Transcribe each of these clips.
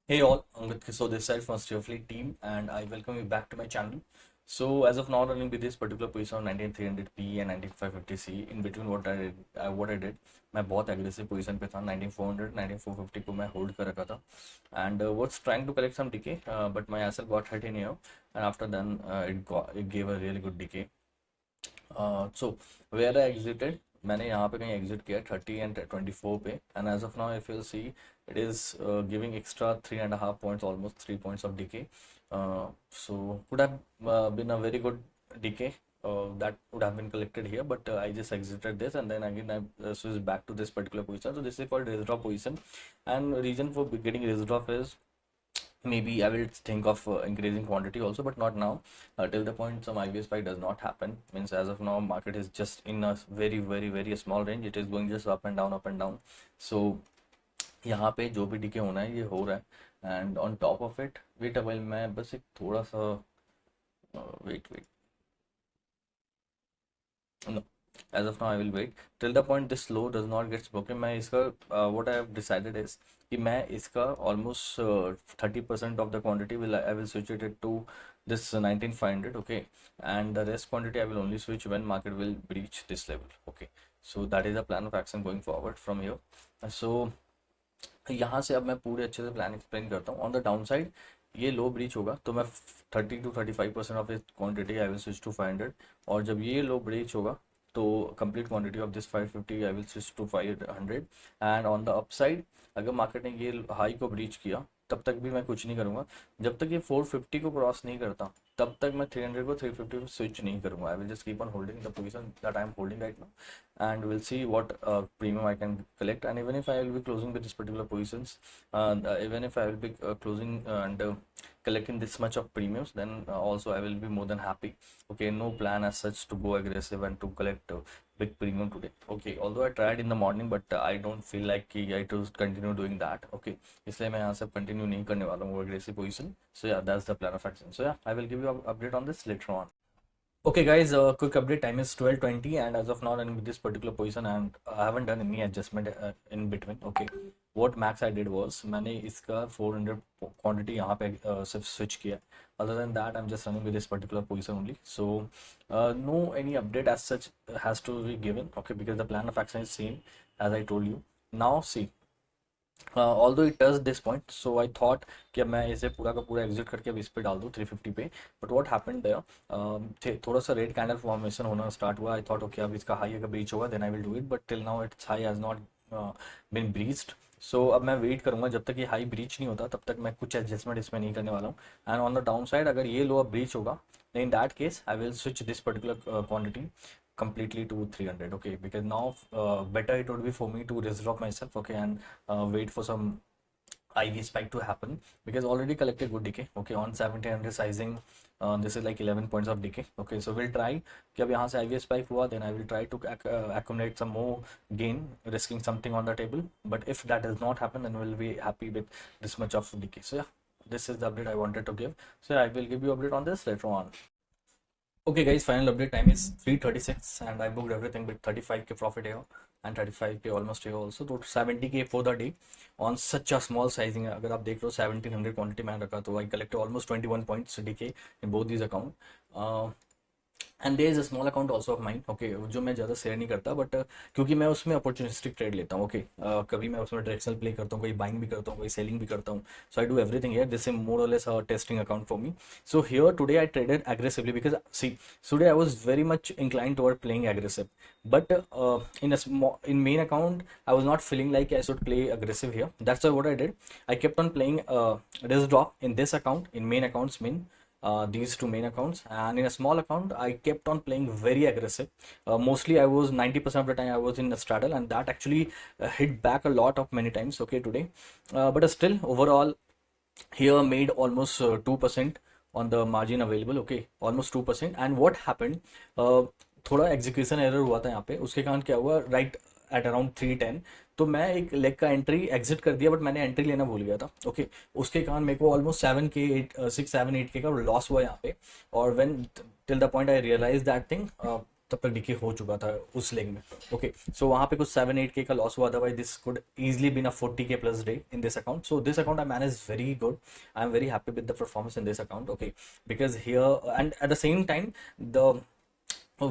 Hey all, Ankit Kishor this side from Stierfleet team and I welcome you back to my channel. So as of now running with this particular position on 19300p and 19550c in between what I did मैं बहुत aggressive position पे था 19400 19450 को मैं hold कर रखा था and was trying to collect some decay but my SL got hit in here and after then it gave a really good decay. So where I exited मैंने यहाँ पे कहीं exit किया 30 and 24 पे and as of now if you'll see it is giving extra 3.5 points, almost 3 points of decay. So could have been a very good decay that would have been collected here, but I just exited this and then again I switched back to this particular position. So this is called raise drop position, and reason for getting raise drop is maybe I will think of increasing quantity also, but not now till the point some IBS spike does not happen. Means as of now market is just in a very small range. It is going just up and down. So यहाँ पे जो भी DK होना है ये हो रहा है and on top of it wait awhile मैं बस एक थोड़ा सा wait no as of now I will wait till the point this low does not gets broken. मैं इसका what I have decided is कि मैं इसका almost 30% of the quantity I will switch it to this 19500, okay, and the rest quantity I will only switch when market will breach this level, okay. So that is the plan of action going forward from here. So यहाँ से अब मैं पूरे अच्छे से plan explain करता हूँ. On the down side ये लो ब्रीच होगा तो मैं 30 to 35% ऑफ इस quantity I will switch to 500, और जब ये लो ब्रीच होगा तो complete quantity of this 550 I will switch to 500. And on the upside अगर मार्केट ने ये हाई को ब्रीच किया तब तक भी मैं कुछ नहीं करूँगा. जब तक ये 450 को क्रॉस नहीं करता तब तक मैं 300 को 350 पे स्विच नहीं करूँगा. I will just keep on holding the position that I am holding right now and we'll see what premium I can collect. And even if I will be closing with this particular positions, even if I will be closing and collecting this much of premiums, then also I will be more than happy. Okay, no plan as such to go aggressive and to collect big premium today. Okay, although I tried in the morning, but I don't feel like I to continue doing that. Okay, इसलिए मैं यहाँ से continue नहीं करने वाला हूँ aggressive position. So yeah, that's the plan of action. So yeah, I will give you an update on this later on. Okay guys, quick update. Time is 12:20 and as of now I'm with this particular position and I haven't done any adjustment in between. Okay, what max I did was मैंने इसका 400 quantity यहाँ पे सिर्फ switch किया. Other than that I'm just running with this particular position only. So no any update as such has to be given. Okay, because the plan of action is same as I told you. Now see, although it touched this point, so I thought कि मैं इसे पूरा का पूरा exit करके अब इस पे डाल दूँ 350 पे. बट व्हाट हैपेंड देयर, थोड़ा सा रेड कैंडल फॉर्मेशन होना स्टार्ट हुआ. आई थॉट ओके अब इसका हाई अगर ब्रीच होगा then I will do it, but till now it's high has not been breached. So अब मैं वेट करूंगा जब तक ये हाई ब्रीच नहीं होता तब तक मैं कुछ एडजस्टमेंट इसमें नहीं करने वाला हूँ. And on the down side अगर ये लो अब ब्रीच होगा in that case I will switch this particular quantity completely to 300. Okay, because now better it would be for me to risk drop myself, okay, and wait for some IV spike to happen because already collected good decay. Okay, on 1700 sizing this is like 11 points of decay. Okay, so we'll try कि अब यहाँ से IV spike हुआ then I will try to accumulate some more gain, risking something on the table. But if that does not happen then we'll be happy with this much of decay. So yeah, this is the update I wanted to give. So yeah, I will give you update on this later on. Okay guys, final update. Time is 3:36 and I booked everything with 35k profit here and 35k almost here also, तो 70k for the day on such a small sizing. अगर आप देख लो 1700 quantity मैंने रखा तो I collected almost 21 points DK in both these account. And there is a small account also of mine, okay, जो मैं ज़्यादा शेयर नहीं करता बट क्योंकि मैं उसमें अपॉर्चुनिस्टिक ट्रेड लेता हूँ. ओके, कभी मैं उसमें डायरेक्शनल प्ले करता हूँ, कोई बाइंग भी करता हूँ, कोई सेलिंग भी करता हूँ. So I do everything here. This is more or less a testing account for me. So here today I traded aggressively because see today I was very much inclined toward playing aggressive, but in main account I was not feeling like I should play aggressive here. That's why what I did, I kept on playing risk drop in this account, in main accounts, these two main accounts, and in a small account I kept on playing very aggressive. Mostly I was 90% of the time I was in a straddle and that actually hit back a lot of many times, okay, today. But still overall here made almost 2% on the margin available, okay, almost 2%. And what happened, थोड़ा execution error हुआ था यहाँ पे. उसके कारण क्या हुआ, right at around 310 तो मैं एक लेग का एंट्री एग्जिट कर दिया बट मैंने एंट्री लेना भूल गया था. ओके, उसके कारण मेरे को ऑलमोस्ट 7K 8 6 7 8K का लॉस हुआ यहाँ पे. और when till the point I realise that thing तब तक डीके हो चुका था उस लेग में। ओके, सो वहाँ पे कुछ 7-8K का लॉस हुआ, otherwise this could easily been a 40K plus day in this account. So this account I managed very good. I'm very happy with the performance in this account. Okay, because here and at the same time the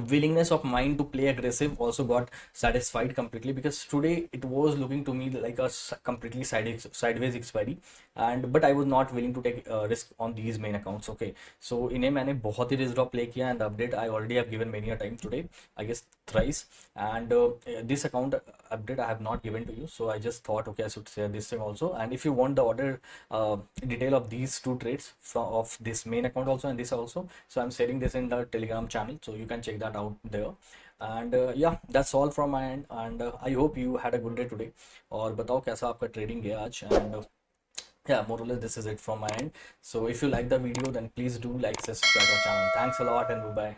willingness of mine to play aggressive also got satisfied completely, because today it was looking to me like a completely sideways expiry, and but I was not willing to take risk on these main accounts. Okay, so इन्हें मैंने बहुत ही risk drop play किया, and the update I already have given many a time today, I guess thrice, and this account update I have not given to you, so I just thought okay I should share this thing also. And if you want the order detail of these two trades of this main account also and this also, so I'm sharing this in the Telegram channel, so you can check that out there. And yeah, that's all from my end, and I hope you had a good day today. और बताओ कैसा आपका trading गया आज, and yeah, more or less this is it from my end. So if you like the video, then please do like, subscribe our channel. Thanks a lot and bye bye.